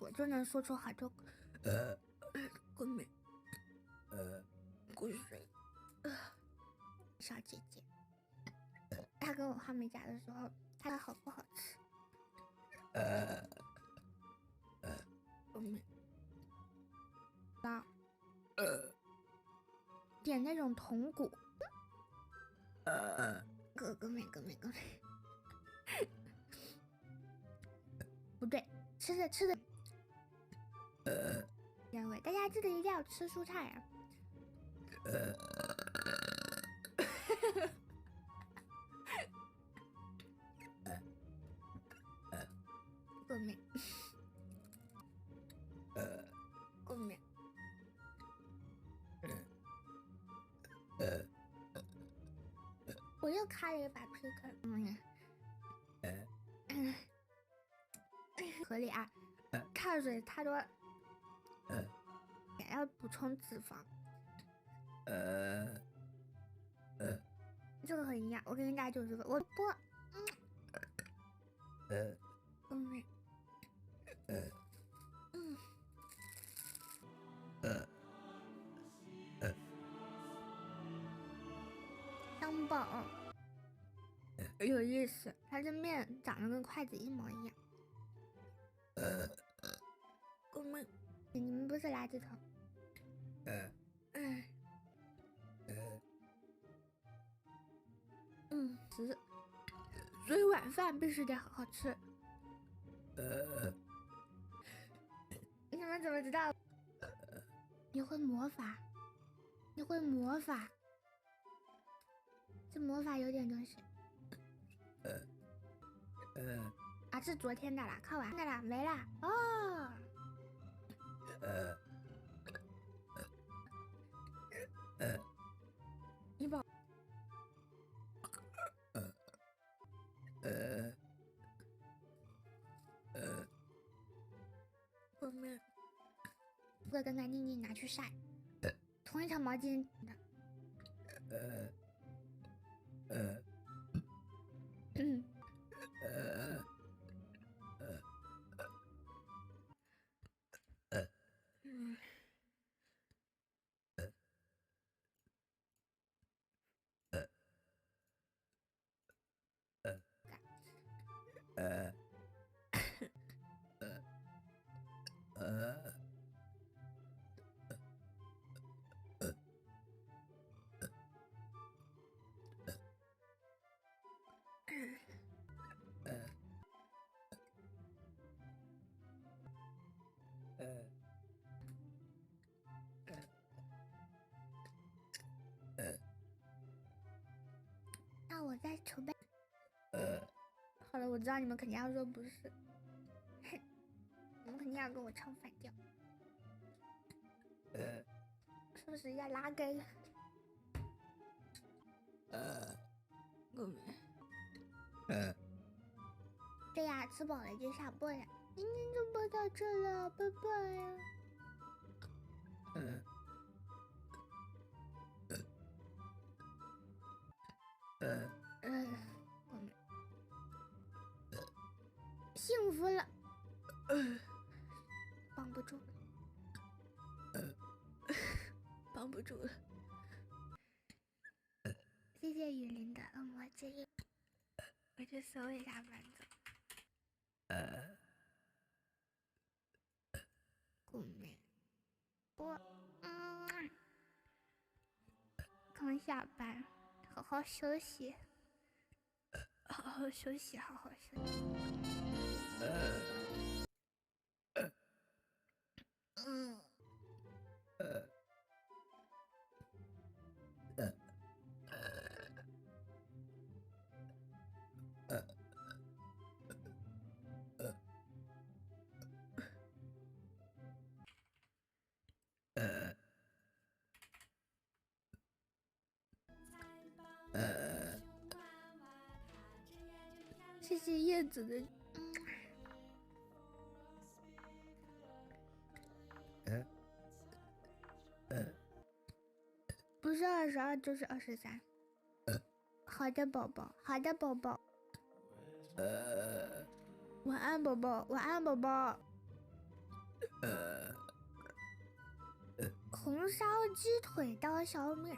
说，就能说出好多过敏过水小姐姐。她跟我画美甲的时候，她好不好吃？过敏啊，点那种筒骨。哥妹，不对，吃的。认为大家记得一定要吃蔬菜啊。过敏，过敏。我又开了一把 PK。合理啊，碳水太多，也要补充脂肪。这个很营养，我给你打90分。我不，香宝有意思，它的面长得跟筷子一模一样。你们不是垃圾桶。所以晚饭必须得好好吃。你们怎么知道？你会魔法？这魔法有点东西。啊，是昨天的啦，看完的啦，没啦。哦。医保。后面会跟干净净拿去晒，同一条毛巾的。那我在筹备。好了，我知道你们肯定要说不是，你们肯定要跟我唱反调，是不是要拉黑？对呀，吃饱了就下播了。今天就播到这了，拜拜呀。幸福了，绑不住了，绑不住了。谢谢雨林的恶魔之音，我去搜一下伴奏。顾妹，我刚下班，好好休息，好好休息，好好休息。谢谢叶子的。不是22就是23。好的宝宝，好的宝宝。晚安宝宝，晚安宝宝。呃红烧鸡腿刀削面。